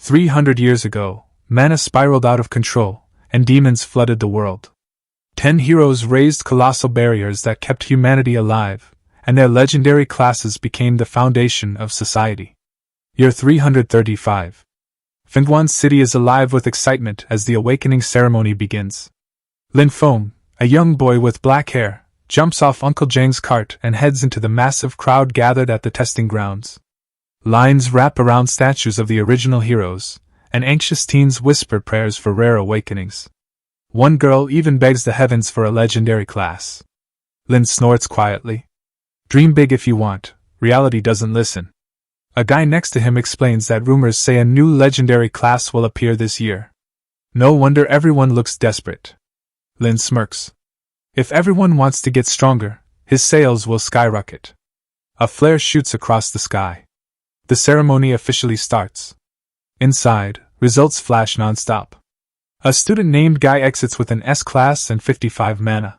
300 years ago, mana spiraled out of control, and demons flooded the world. 10 heroes raised colossal barriers that kept humanity alive, and their legendary classes became the foundation of society. Year 335. Fengguan's city is alive with excitement as the awakening ceremony begins. Lin Feng, a young boy with black hair, jumps off Uncle Zhang's cart and heads into the massive crowd gathered at the testing grounds. Lines wrap around statues of the original heroes, and anxious teens whisper prayers for rare awakenings. One girl even begs the heavens for a legendary class. Lin snorts quietly. Dream big if you want, reality doesn't listen. A guy next to him explains that rumors say a new legendary class will appear this year. No wonder everyone looks desperate. Lin smirks. If everyone wants to get stronger, his sales will skyrocket. A flare shoots across the sky. The ceremony officially starts. Inside, results flash non-stop. A student named Guy exits with an S-class and 55 mana.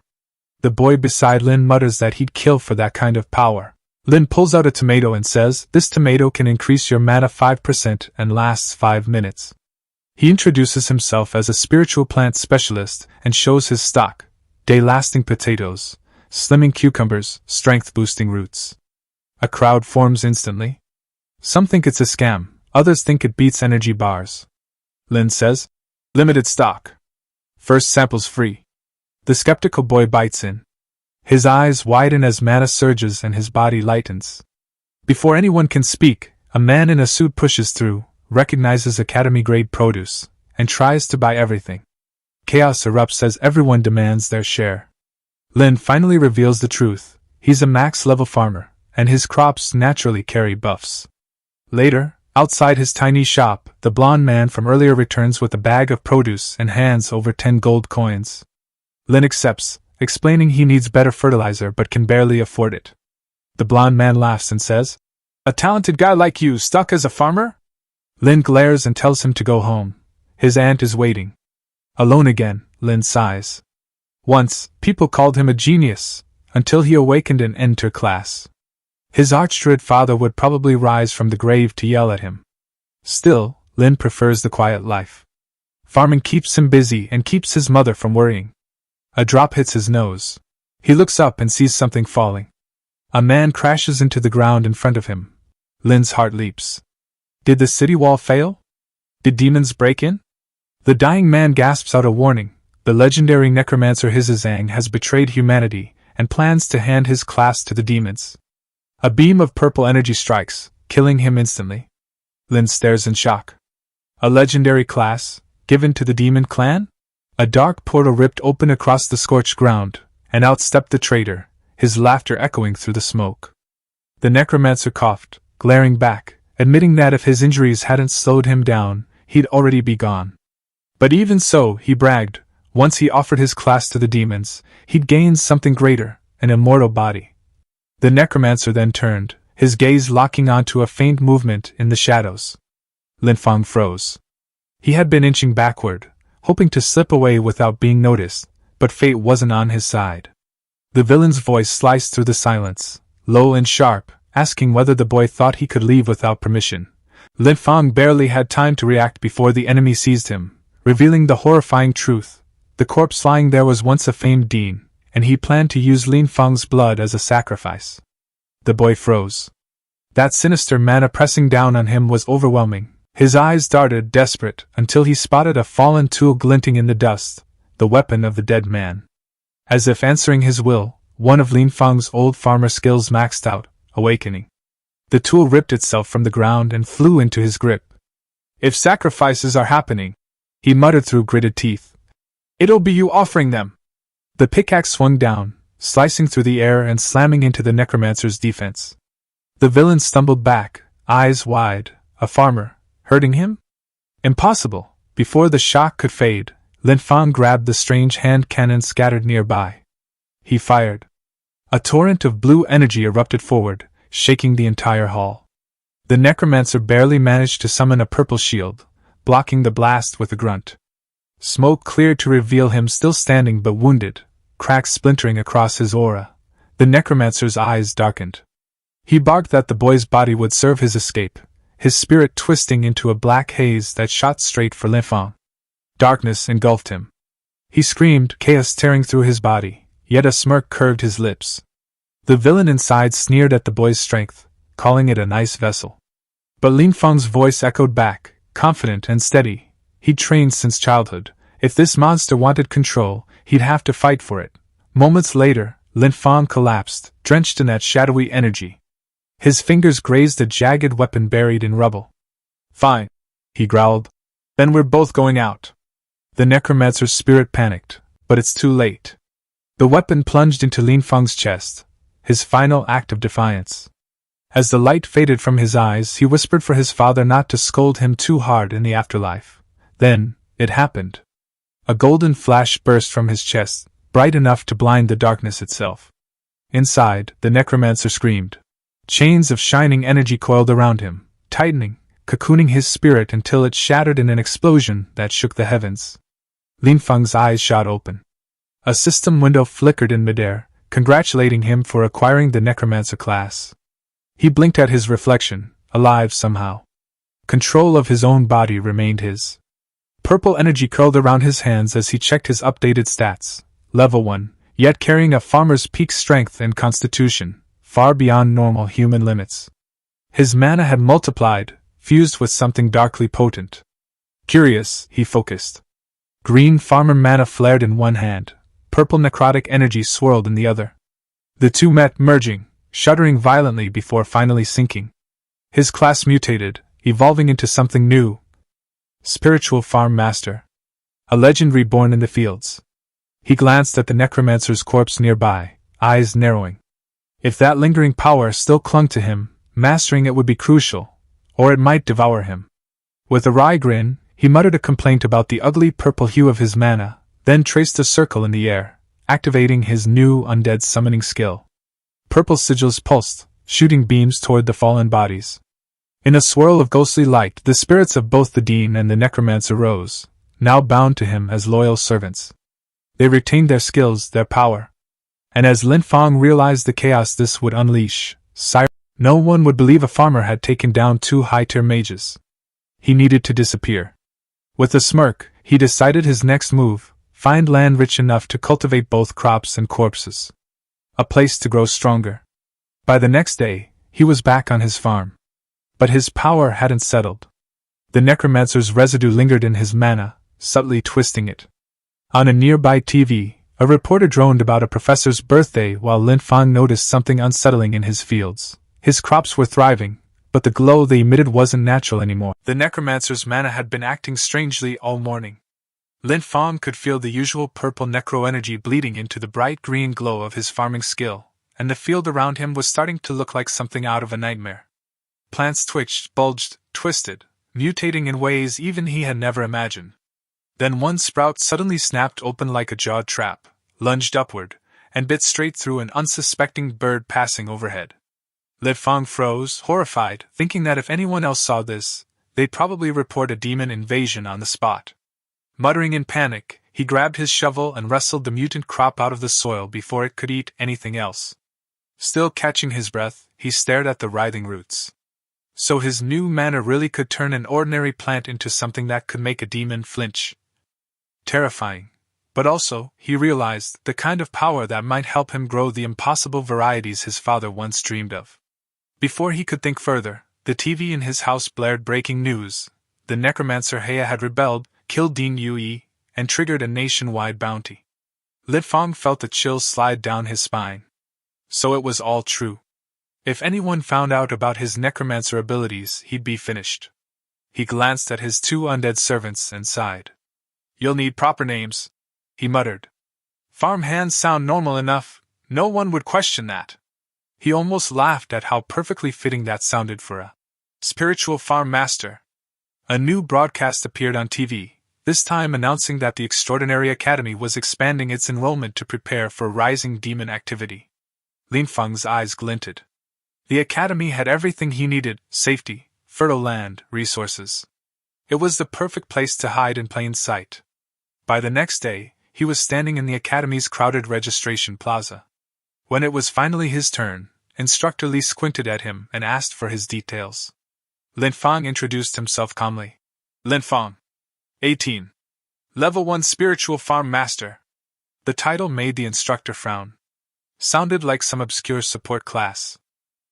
The boy beside Lin mutters that he'd kill for that kind of power. Lin pulls out a tomato and says, "This tomato can increase your mana 5% and lasts 5 minutes. He introduces himself as a spiritual plant specialist and shows his stock: day-lasting potatoes, slimming cucumbers, strength-boosting roots. A crowd forms instantly. Some think it's a scam, others think it beats energy bars. Lin says, "Limited stock. First samples free." The skeptical boy bites in. His eyes widen as mana surges and his body lightens. Before anyone can speak, a man in a suit pushes through, recognizes academy-grade produce, and tries to buy everything. Chaos erupts as everyone demands their share. Lin finally reveals the truth: he's a max-level farmer, and his crops naturally carry buffs. Later, outside his tiny shop, the blonde man from earlier returns with a bag of produce and hands over 10 gold coins. Lin accepts, explaining he needs better fertilizer but can barely afford it. The blonde man laughs and says, "A talented guy like you stuck as a farmer?" Lin glares and tells him to go home. His aunt is waiting. Alone again, Lin sighs. Once, people called him a genius, until he awakened and entered class. His archdruid father would probably rise from the grave to yell at him. Still, Lin prefers the quiet life. Farming keeps him busy and keeps his mother from worrying. A drop hits his nose. He looks up and sees something falling. A man crashes into the ground in front of him. Lin's heart leaps. Did the city wall fail? Did demons break in? The dying man gasps out a warning. The legendary necromancer Hizazang has betrayed humanity and plans to hand his class to the demons. A beam of purple energy strikes, killing him instantly. Lin stares in shock. A legendary class, given to the demon clan? A dark portal ripped open across the scorched ground, and out stepped the traitor, his laughter echoing through the smoke. The necromancer coughed, glaring back, admitting that if his injuries hadn't slowed him down, he'd already be gone. But even so, he bragged, once he offered his class to the demons, he'd gained something greater, an immortal body. The necromancer then turned, his gaze locking onto a faint movement in the shadows. Lin Feng froze. He had been inching backward, hoping to slip away without being noticed, but fate wasn't on his side. The villain's voice sliced through the silence, low and sharp, asking whether the boy thought he could leave without permission. Lin Feng barely had time to react before the enemy seized him, revealing the horrifying truth. The corpse lying there was once a famed dean, and he planned to use Lin Feng's blood as a sacrifice. The boy froze. That sinister mana pressing down on him was overwhelming. His eyes darted, desperate, until he spotted a fallen tool glinting in the dust, the weapon of the dead man. As if answering his will, one of Lin Feng's old farmer skills maxed out, awakening. The tool ripped itself from the ground and flew into his grip. "If sacrifices are happening," he muttered through gritted teeth, "it'll be you offering them." The pickaxe swung down, slicing through the air and slamming into the necromancer's defense. The villain stumbled back, eyes wide. A farmer, hurting him? Impossible! Before the shock could fade, Lin Feng grabbed the strange hand cannon scattered nearby. He fired. A torrent of blue energy erupted forward, shaking the entire hall. The necromancer barely managed to summon a purple shield, blocking the blast with a grunt. Smoke cleared to reveal him still standing but wounded, cracks splintering across his aura. The necromancer's eyes darkened. He barked that the boy's body would serve his escape. his spirit twisting into a black haze that shot straight for Lin Feng. Darkness engulfed him. He screamed, chaos tearing through his body, yet a smirk curved his lips. The villain inside sneered at the boy's strength, calling it a nice vessel. But Lin Feng's voice echoed back, confident and steady. He'd trained since childhood. If this monster wanted control, he'd have to fight for it. Moments later, Lin Feng collapsed, drenched in that shadowy energy. His fingers grazed a jagged weapon buried in rubble. Fine, he growled. Then we're both going out. The necromancer's spirit panicked, but it's too late. The weapon plunged into Lin Feng's chest, his final act of defiance. As the light faded from his eyes, he whispered for his father not to scold him too hard in the afterlife. Then, it happened. A golden flash burst from his chest, bright enough to blind the darkness itself. Inside, the necromancer screamed. Chains of shining energy coiled around him, tightening, cocooning his spirit until it shattered in an explosion that shook the heavens. Lin Feng's eyes shot open. A system window flickered in midair, congratulating him for acquiring the necromancer class. He blinked at his reflection, alive somehow. Control of his own body remained his. Purple energy curled around his hands as he checked his updated stats. Level 1, yet carrying a farmer's peak strength and constitution, far beyond normal human limits. His mana had multiplied, fused with something darkly potent. Curious, he focused. Green farmer mana flared in one hand, purple necrotic energy swirled in the other. The two met, merging, shuddering violently before finally sinking. His class mutated, evolving into something new. Spiritual Farm Master. A legend reborn in the fields. He glanced at the necromancer's corpse nearby, eyes narrowing. If that lingering power still clung to him, mastering it would be crucial, or it might devour him. With a wry grin, he muttered a complaint about the ugly purple hue of his mana, then traced a circle in the air, activating his new undead summoning skill. Purple sigils pulsed, shooting beams toward the fallen bodies. In a swirl of ghostly light, the spirits of both the Dean and the necromancer rose, now bound to him as loyal servants. They retained their skills, their power. And as Lin Feng realized the chaos this would unleash, no one would believe a farmer had taken down two high-tier mages. He needed to disappear. With a smirk, he decided his next move: find land rich enough to cultivate both crops and corpses. A place to grow stronger. By the next day, he was back on his farm. But his power hadn't settled. The necromancer's residue lingered in his mana, subtly twisting it. On a nearby TV, a reporter droned about a professor's birthday while Lin Feng noticed something unsettling in his fields. His crops were thriving, but the glow they emitted wasn't natural anymore. The necromancer's mana had been acting strangely all morning. Lin Feng could feel the usual purple necro energy bleeding into the bright green glow of his farming skill, and the field around him was starting to look like something out of a nightmare. Plants twitched, bulged, twisted, mutating in ways even he had never imagined. Then one sprout suddenly snapped open like a jawed trap, lunged upward, and bit straight through an unsuspecting bird passing overhead. Lin Feng froze, horrified, thinking that if anyone else saw this, they'd probably report a demon invasion on the spot. Muttering in panic, he grabbed his shovel and wrestled the mutant crop out of the soil before it could eat anything else. Still catching his breath, he stared at the writhing roots. So his new mana really could turn an ordinary plant into something that could make a demon flinch. Terrifying. But also, he realized, the kind of power that might help him grow the impossible varieties his father once dreamed of. Before he could think further, the TV in his house blared breaking news. The necromancer Heya had rebelled, killed Dean Yue, and triggered a nationwide bounty. Lin Feng felt a chill slide down his spine. So it was all true. If anyone found out about his necromancer abilities, he'd be finished. He glanced at his two undead servants and sighed. "You'll need proper names," he muttered. "Farm hands sound normal enough, no one would question that." He almost laughed at how perfectly fitting that sounded for a spiritual farm master. A new broadcast appeared on TV, this time announcing that the Extraordinary Academy was expanding its enrollment to prepare for rising demon activity. Lin Feng's eyes glinted. The academy had everything he needed: safety, fertile land, resources. It was the perfect place to hide in plain sight. By the next day, he was standing in the academy's crowded registration plaza. When it was finally his turn, Instructor Lee squinted at him and asked for his details. Lin Feng introduced himself calmly. Lin Feng. 18. Level 1 Spiritual Farm Master. The title made the instructor frown. Sounded like some obscure support class.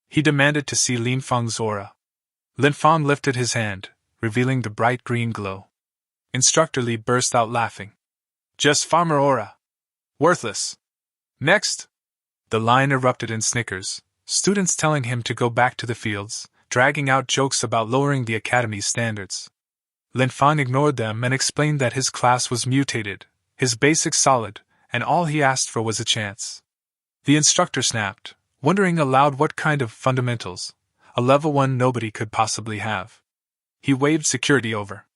He demanded to see Lin Feng's aura. Lin Feng lifted his hand, revealing the bright green glow. Instructor Li burst out laughing. Just farmer aura. Worthless. Next! The line erupted in snickers, students telling him to go back to the fields, dragging out jokes about lowering the academy's standards. Lin Feng ignored them and explained that his class was mutated, his basics solid, and all he asked for was a chance. The instructor snapped, wondering aloud what kind of fundamentals, a level 1 nobody could possibly have. He waved security over.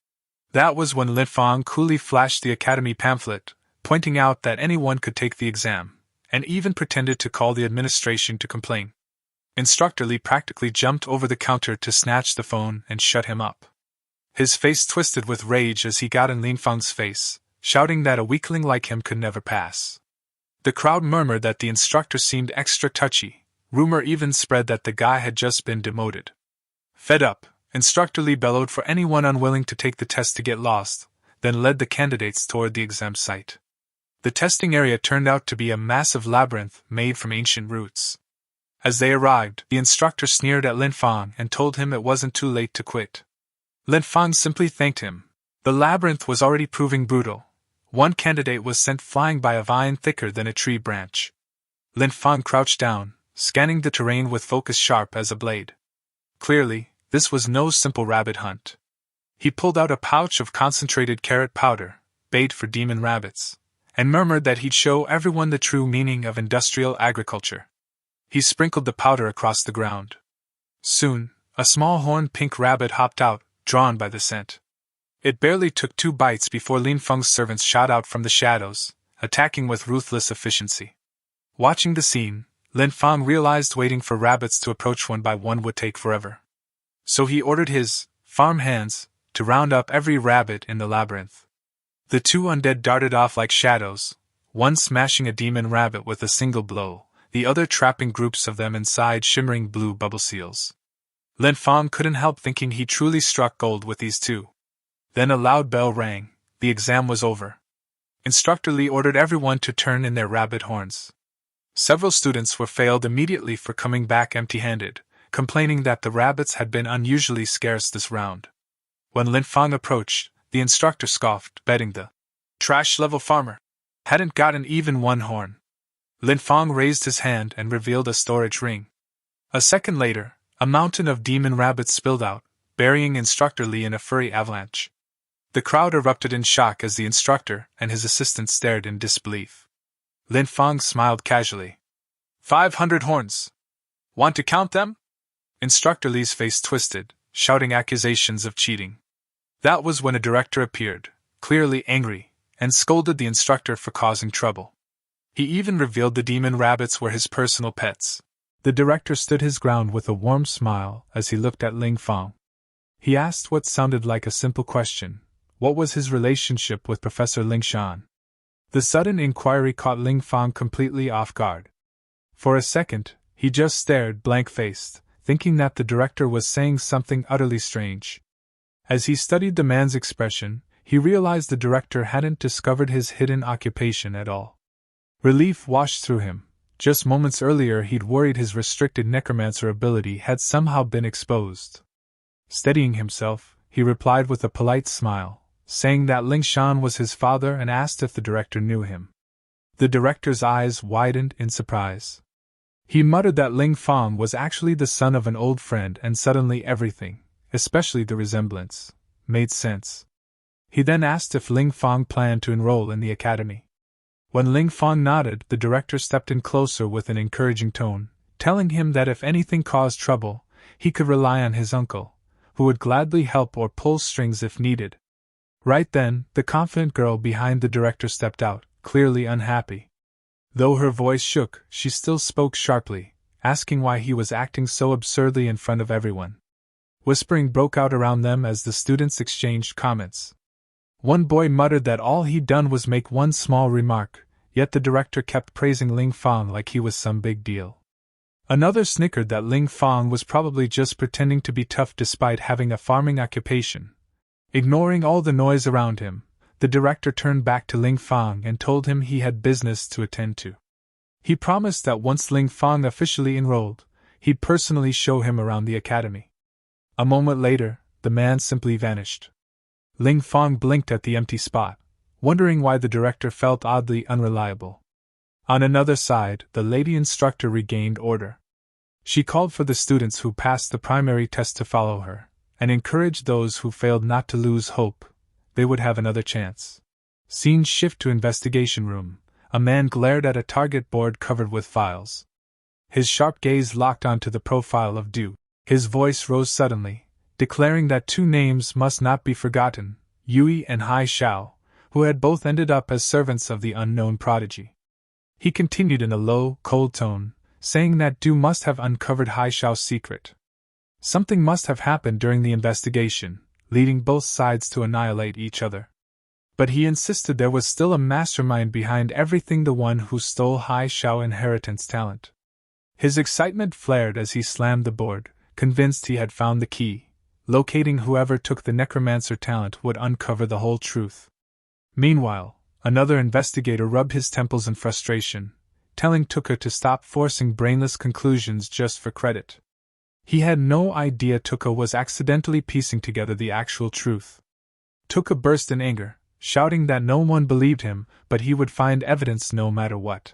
That was when Lin Feng coolly flashed the academy pamphlet, pointing out that anyone could take the exam, and even pretended to call the administration to complain. Instructor Li practically jumped over the counter to snatch the phone and shut him up. His face twisted with rage as he got in Lin Feng's face, shouting that a weakling like him could never pass. The crowd murmured that the instructor seemed extra touchy. Rumor even spread that the guy had just been demoted. Fed up, Instructor Li bellowed for anyone unwilling to take the test to get lost, then led the candidates toward the exam site. The testing area turned out to be a massive labyrinth made from ancient roots. As they arrived, the instructor sneered at Lin Feng and told him it wasn't too late to quit. Lin Feng simply thanked him. The labyrinth was already proving brutal. One candidate was sent flying by a vine thicker than a tree branch. Lin Feng crouched down, scanning the terrain with focus sharp as a blade. Clearly, this was no simple rabbit hunt. He pulled out a pouch of concentrated carrot powder, bait for demon rabbits, and murmured that he'd show everyone the true meaning of industrial agriculture. He sprinkled the powder across the ground. Soon, a small horned pink rabbit hopped out, drawn by the scent. It barely took 2 bites before Lin Feng's servants shot out from the shadows, attacking with ruthless efficiency. Watching the scene, Lin Feng realized waiting for rabbits to approach one by one would take forever. So he ordered his farm hands to round up every rabbit in the labyrinth. The 2 undead darted off like shadows, one smashing a demon rabbit with a single blow, the other trapping groups of them inside shimmering blue bubble seals. Lin Feng couldn't help thinking he truly struck gold with these 2. Then a loud bell rang. The exam was over. Instructor Li ordered everyone to turn in their rabbit horns. Several students were failed immediately for coming back empty-handed, complaining that the rabbits had been unusually scarce this round. When Lin Feng approached, the instructor scoffed, betting the trash-level farmer hadn't gotten even 1 horn. Lin Feng raised his hand and revealed a storage ring. A second later, a mountain of demon rabbits spilled out, burying Instructor Li in a furry avalanche. The crowd erupted in shock as the instructor and his assistant stared in disbelief. Lin Feng smiled casually. 500 horns. Want to count them? Instructor Li's face twisted, shouting accusations of cheating. That was when a director appeared, clearly angry, and scolded the instructor for causing trouble. He even revealed the demon rabbits were his personal pets. The director stood his ground with a warm smile as he looked at Lin Feng. He asked what sounded like a simple question. What was his relationship with Professor Ling Shan? The sudden inquiry caught Lin Feng completely off guard. For a second, he just stared blank-faced, thinking that the director was saying something utterly strange. As he studied the man's expression, he realized the director hadn't discovered his hidden occupation at all. Relief washed through him. Just moments earlier he'd worried his restricted necromancer ability had somehow been exposed. Steadying himself, he replied with a polite smile, saying that Ling Shan was his father and asked if the director knew him. The director's eyes widened in surprise. He muttered that Lin Feng was actually the son of an old friend, and suddenly everything, especially the resemblance, made sense. He then asked if Lin Feng planned to enroll in the academy. When Lin Feng nodded, the director stepped in closer with an encouraging tone, telling him that if anything caused trouble, he could rely on his uncle, who would gladly help or pull strings if needed. Right then, the confident girl behind the director stepped out, clearly unhappy. Though her voice shook, she still spoke sharply, asking why he was acting so absurdly in front of everyone. Whispering broke out around them as the students exchanged comments. One boy muttered that all he'd done was make one small remark, yet the director kept praising Lin Feng like he was some big deal. Another snickered that Lin Feng was probably just pretending to be tough despite having a farming occupation. Ignoring all the noise around him, the director turned back to Lin Feng and told him he had business to attend to. He promised that once Lin Feng officially enrolled, he'd personally show him around the academy. A moment later, the man simply vanished. Lin Feng blinked at the empty spot, wondering why the director felt oddly unreliable. On another side, the lady instructor regained order. She called for the students who passed the primary test to follow her, and encouraged those who failed not to lose hope. They would have another chance. Scene shift to investigation room. A man glared at a target board covered with files. His sharp gaze locked onto the profile of Du. His voice rose suddenly, declaring that two names must not be forgotten, Yui and Hai Xiao, who had both ended up as servants of the unknown prodigy. He continued in a low, cold tone, saying that Du must have uncovered Hai Xiao's secret. Something must have happened during the investigation, leading both sides to annihilate each other. But he insisted there was still a mastermind behind everything, the one who stole Hai Xiao's inheritance talent. His excitement flared as he slammed the board, convinced he had found the key. Locating whoever took the necromancer talent would uncover the whole truth. Meanwhile, another investigator rubbed his temples in frustration, telling Tuka to stop forcing brainless conclusions just for credit. He had no idea Tuka was accidentally piecing together the actual truth. Tuka burst in anger, shouting that no one believed him, but he would find evidence no matter what.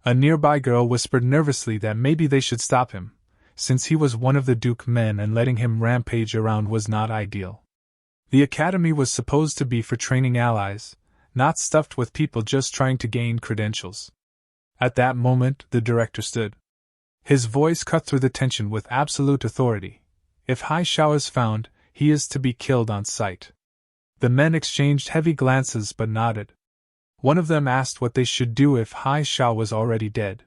A nearby girl whispered nervously that maybe they should stop him, since he was one of the Duke men and letting him rampage around was not ideal. The academy was supposed to be for training allies, not stuffed with people just trying to gain credentials. At that moment, the director stood. His voice cut through the tension with absolute authority. If Hai Xiao is found, he is to be killed on sight. The men exchanged heavy glances but nodded. One of them asked what they should do if Hai Xiao was already dead.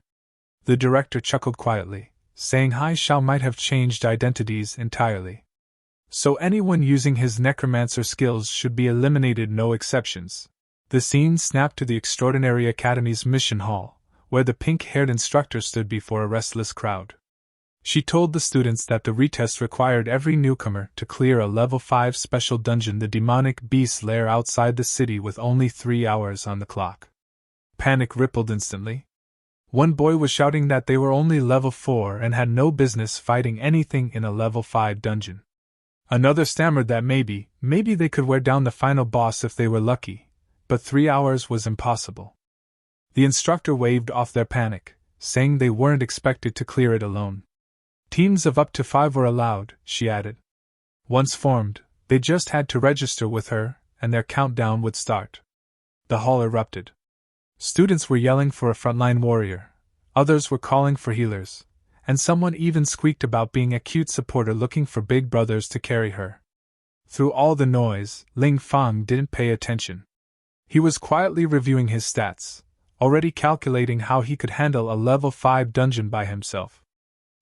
The director chuckled quietly, saying Hai Xiao might have changed identities entirely. So anyone using his necromancer skills should be eliminated, no exceptions. The scene snapped to the Extraordinary Academy's mission hall, where the pink-haired instructor stood before a restless crowd. She told the students that the retest required every newcomer to clear a level 5 special dungeon, the demonic beast's lair outside the city, with only 3 hours on the clock. Panic rippled instantly. One boy was shouting that they were only level 4 and had no business fighting anything in a level 5 dungeon. Another stammered that maybe they could wear down the final boss if they were lucky, but 3 hours was impossible. The instructor waved off their panic, saying they weren't expected to clear it alone. Teams of up to 5 were allowed, she added. Once formed, they just had to register with her, and their countdown would start. The hall erupted. Students were yelling for a frontline warrior, others were calling for healers, and someone even squeaked about being a cute supporter looking for big brothers to carry her. Through all the noise, Lin Feng didn't pay attention. He was quietly reviewing his stats, already calculating how he could handle a level 5 dungeon by himself.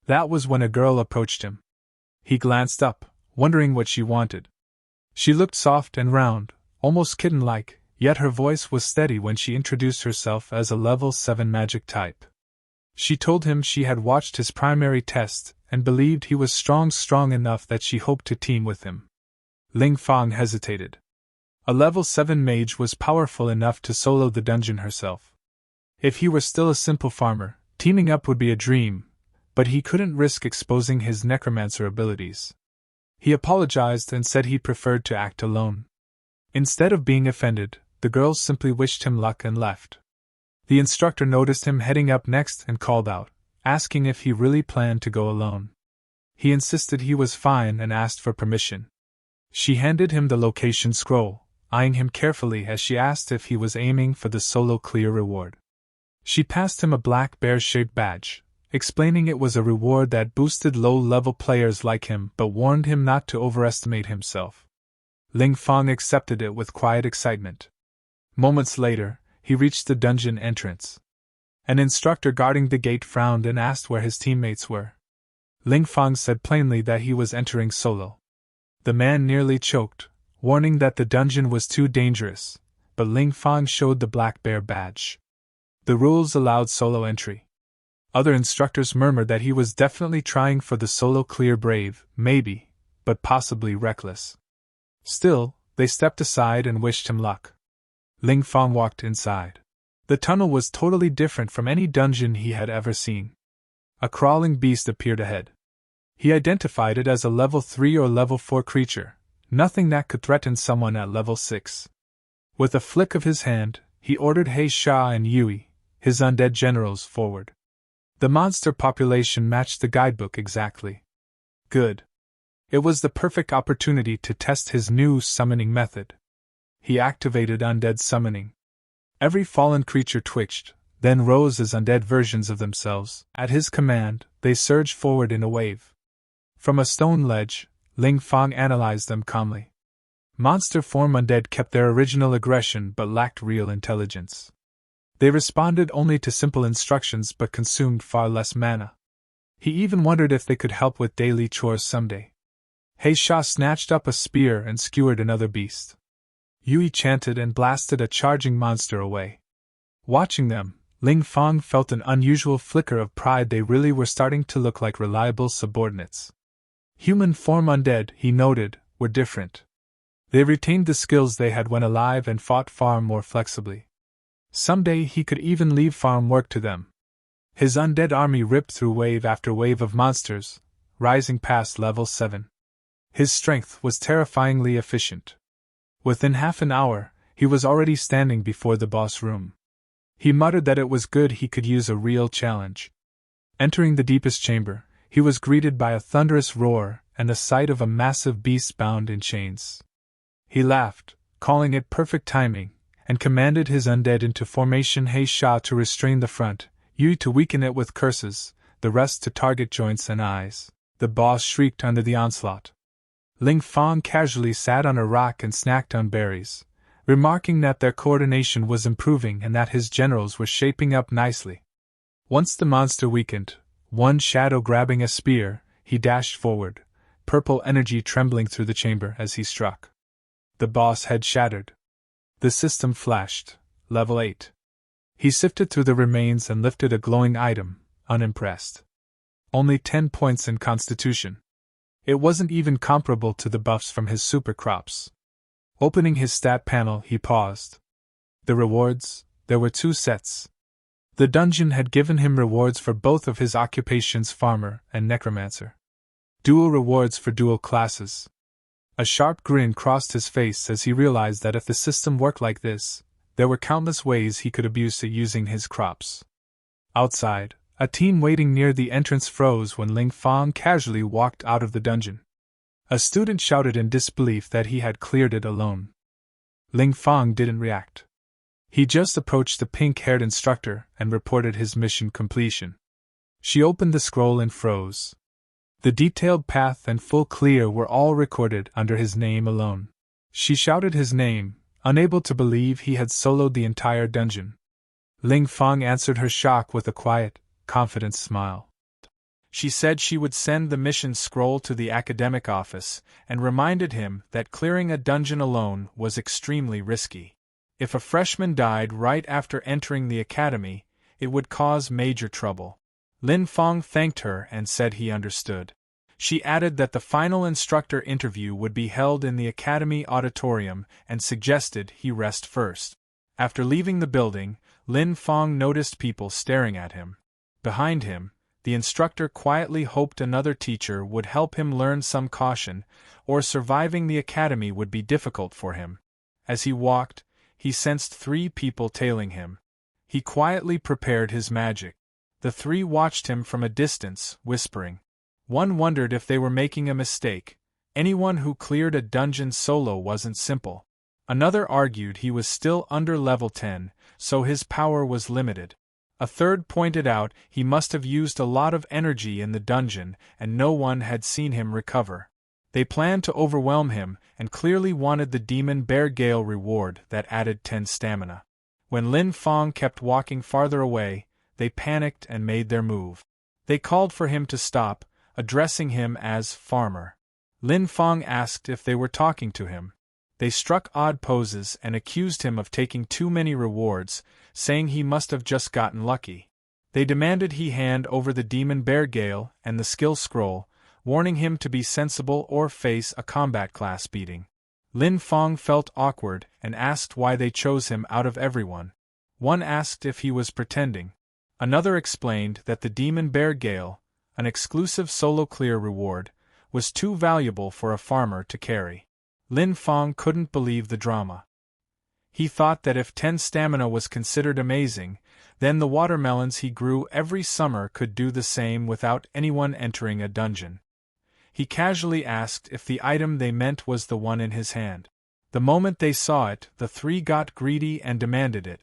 That was when a girl approached him. He glanced up, wondering what she wanted. She looked soft and round, almost kitten-like, yet her voice was steady when she introduced herself as a level 7 magic type. She told him she had watched his primary test and believed he was strong enough that she hoped to team with him. Lin Feng hesitated. A level 7 mage was powerful enough to solo the dungeon herself. If he were still a simple farmer, teaming up would be a dream, but he couldn't risk exposing his necromancer abilities. He apologized and said he preferred to act alone. Instead of being offended, the girls simply wished him luck and left. The instructor noticed him heading up next and called out, asking if he really planned to go alone. He insisted he was fine and asked for permission. She handed him the location scroll, eyeing him carefully as she asked if he was aiming for the solo clear reward. She passed him a black bear-shaped badge, explaining it was a reward that boosted low-level players like him but warned him not to overestimate himself. Lin Feng accepted it with quiet excitement. Moments later, he reached the dungeon entrance. An instructor guarding the gate frowned and asked where his teammates were. Lin Feng said plainly that he was entering solo. The man nearly choked, warning that the dungeon was too dangerous, but Lin Feng showed the black bear badge. The rules allowed solo entry. Other instructors murmured that he was definitely trying for the solo clear brave, maybe, but possibly reckless. Still, they stepped aside and wished him luck. Lin Feng walked inside. The tunnel was totally different from any dungeon he had ever seen. A crawling beast appeared ahead. He identified it as a level 3 or level 4 creature, nothing that could threaten someone at level 6. With a flick of his hand, he ordered He Sha and Yui, his undead generals, forward. The monster population matched the guidebook exactly. Good. It was the perfect opportunity to test his new summoning method. He activated undead summoning. Every fallen creature twitched, then rose as undead versions of themselves. At his command, they surged forward in a wave. From a stone ledge, Lin Feng analyzed them calmly. Monster form undead kept their original aggression but lacked real intelligence. They responded only to simple instructions but consumed far less mana. He even wondered if they could help with daily chores someday. He Sha snatched up a spear and skewered another beast. Yui chanted and blasted a charging monster away. Watching them, Lin Feng felt an unusual flicker of pride. They really were starting to look like reliable subordinates. Human form undead, he noted, were different. They retained the skills they had when alive and fought far more flexibly. Someday he could even leave farm work to them. His undead army ripped through wave after wave of monsters, rising past level 7. His strength was terrifyingly efficient. Within half an hour, he was already standing before the boss room. He muttered that it was good he could use a real challenge. Entering the deepest chamber, he was greeted by a thunderous roar and the sight of a massive beast bound in chains. He laughed, calling it perfect timing, and commanded his undead into formation. He Sha to restrain the front, Yui to weaken it with curses, the rest to target joints and eyes. The boss shrieked under the onslaught. Lin Feng casually sat on a rock and snacked on berries, remarking that their coordination was improving and that his generals were shaping up nicely. Once the monster weakened, one shadow grabbing a spear, he dashed forward, purple energy trembling through the chamber as he struck. The boss head shattered. The system flashed, level 8. He sifted through the remains and lifted a glowing item, unimpressed. Only 10 points in constitution. It wasn't even comparable to the buffs from his super crops. Opening his stat panel, he paused. The rewards, there were 2 sets. The dungeon had given him rewards for both of his occupations, farmer and necromancer. Dual rewards for dual classes. A sharp grin crossed his face as he realized that if the system worked like this, there were countless ways he could abuse it using his crops. Outside, a team waiting near the entrance froze when Lin Feng casually walked out of the dungeon. A student shouted in disbelief that he had cleared it alone. Lin Feng didn't react. He just approached the pink-haired instructor and reported his mission completion. She opened the scroll and froze. The detailed path and full clear were all recorded under his name alone. She shouted his name, unable to believe he had soloed the entire dungeon. Lin Feng answered her shock with a quiet, confident smile. She said she would send the mission scroll to the academic office, and reminded him that clearing a dungeon alone was extremely risky. If a freshman died right after entering the academy, it would cause major trouble. Lin Feng thanked her and said he understood. She added that the final instructor interview would be held in the academy auditorium and suggested he rest first. After leaving the building, Lin Feng noticed people staring at him. Behind him, the instructor quietly hoped another teacher would help him learn some caution, or surviving the academy would be difficult for him. As he walked, he sensed 3 people tailing him. He quietly prepared his magic. The 3 watched him from a distance, whispering. One wondered if they were making a mistake. Anyone who cleared a dungeon solo wasn't simple. Another argued he was still under level 10, so his power was limited. A third pointed out he must have used a lot of energy in the dungeon and no one had seen him recover. They planned to overwhelm him and clearly wanted the demon bear gale reward that added 10 stamina. When Lin Feng kept walking farther away, they panicked and made their move. They called for him to stop, addressing him as farmer. Lin Feng asked if they were talking to him. They struck odd poses and accused him of taking too many rewards, saying he must have just gotten lucky. They demanded he hand over the demon bear gale and the skill scroll, warning him to be sensible or face a combat class beating. Lin Feng felt awkward and asked why they chose him out of everyone. One asked if he was pretending. Another explained that the demon bear gale, an exclusive solo clear reward, was too valuable for a farmer to carry. Lin Feng couldn't believe the drama. He thought that if 10 stamina was considered amazing, then the watermelons he grew every summer could do the same without anyone entering a dungeon. He casually asked if the item they meant was the one in his hand. The moment they saw it, the three got greedy and demanded it.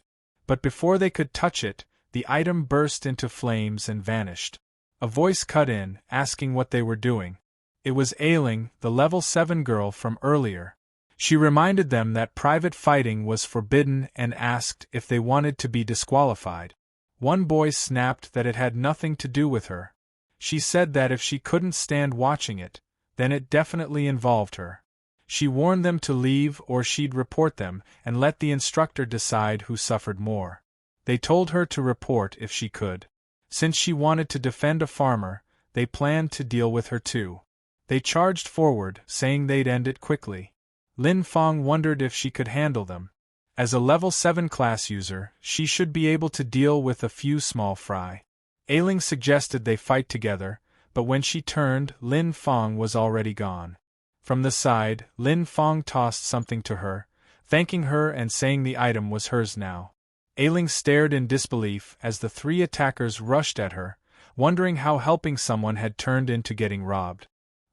But before they could touch it, the item burst into flames and vanished. A voice cut in, asking what they were doing. It was Ailing, the level 7 girl from earlier. She reminded them that private fighting was forbidden and asked if they wanted to be disqualified. One boy snapped that it had nothing to do with her. She said that if she couldn't stand watching it, then it definitely involved her. She warned them to leave or she'd report them and let the instructor decide who suffered more. They told her to report if she could. Since she wanted to defend a farmer, they planned to deal with her too. They charged forward, saying they'd end it quickly. Lin Feng wondered if she could handle them. As a level 7 class user, she should be able to deal with a few small fry. Ailing suggested they fight together, but when she turned, Lin Feng was already gone. From the side, Lin Feng tossed something to her, thanking her and saying the item was hers now. Ailing stared in disbelief as the 3 attackers rushed at her, wondering how helping someone had turned into getting robbed.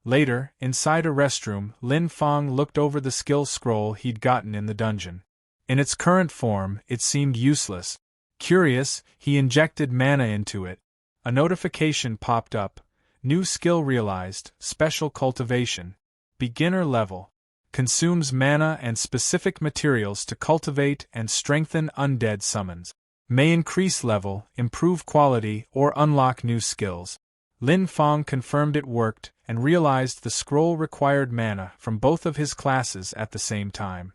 Later, inside a restroom, Lin Feng looked over the skill scroll he'd gotten in the dungeon. In its current form, it seemed useless. Curious, he injected mana into it. A notification popped up. New skill realized, special cultivation. Beginner level. Consumes mana and specific materials to cultivate and strengthen undead summons. May increase level, improve quality, or unlock new skills. Lin Feng confirmed it worked and realized the scroll required mana from both of his classes at the same time.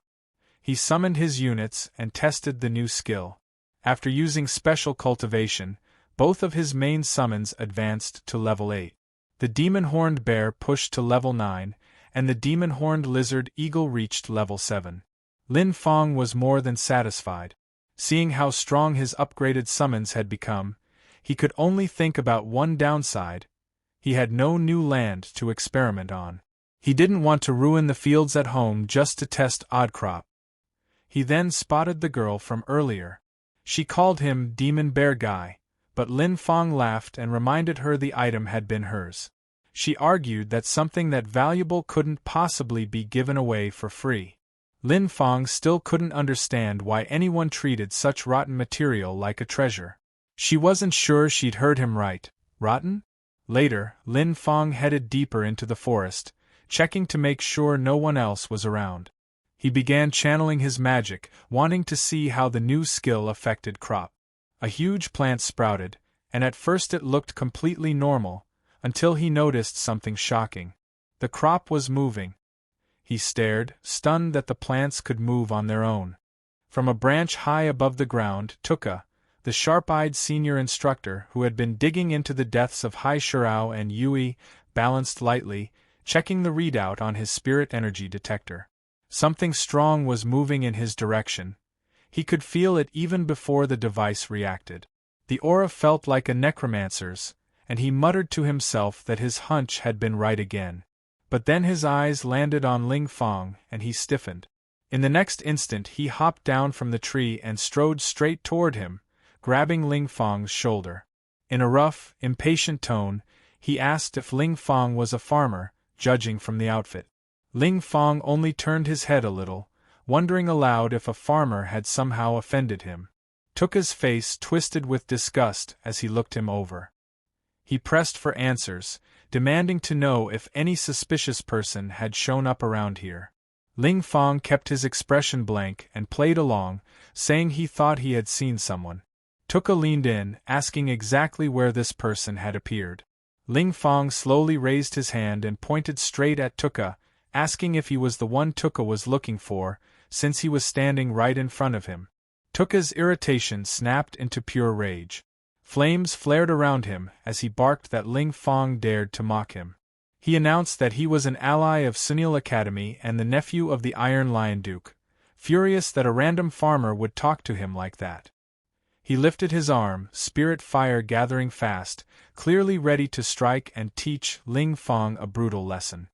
He summoned his units and tested the new skill. After using special cultivation, both of his main summons advanced to level 8. The demon-horned bear pushed to level 9, and the demon-horned lizard eagle reached level 7. Lin Feng was more than satisfied. Seeing how strong his upgraded summons had become, he could only think about one downside. He had no new land to experiment on. He didn't want to ruin the fields at home just to test Oddcrop. He then spotted the girl from earlier. She called him Demon Bear Guy, but Lin Feng laughed and reminded her the item had been hers. She argued that something that valuable couldn't possibly be given away for free. Lin Feng still couldn't understand why anyone treated such rotten material like a treasure. She wasn't sure she'd heard him right. Rotten? Later, Lin Feng headed deeper into the forest, checking to make sure no one else was around. He began channeling his magic, wanting to see how the new skill affected crop. A huge plant sprouted, and at first it looked completely normal, until he noticed something shocking. The crop was moving. He stared, stunned that the plants could move on their own. From a branch high above the ground, Tuka, the sharp-eyed senior instructor who had been digging into the deaths of Hai Shirao and Yui, balanced lightly, checking the readout on his spirit energy detector. Something strong was moving in his direction. He could feel it even before the device reacted. The aura felt like a necromancer's, and he muttered to himself that his hunch had been right again. But then his eyes landed on Lin Feng, and he stiffened. In the next instant he hopped down from the tree and strode straight toward him, grabbing Lin Feng's shoulder. In a rough, impatient tone, he asked if Lin Feng was a farmer, judging from the outfit. Lin Feng only turned his head a little, wondering aloud if a farmer had somehow offended him. Tuka's face twisted with disgust as he looked him over. He pressed for answers, demanding to know if any suspicious person had shown up around here. Lin Feng kept his expression blank and played along, saying he thought he had seen someone. Tuka leaned in, asking exactly where this person had appeared. Lin Feng slowly raised his hand and pointed straight at Tuka, asking if he was the one Tuka was looking for, since he was standing right in front of him. Tuka's irritation snapped into pure rage. Flames flared around him as he barked that Lin Feng dared to mock him. He announced that he was an ally of Sunil Academy and the nephew of the Iron Lion Duke, furious that a random farmer would talk to him like that. He lifted his arm, spirit fire gathering fast, clearly ready to strike and teach Lin Feng a brutal lesson.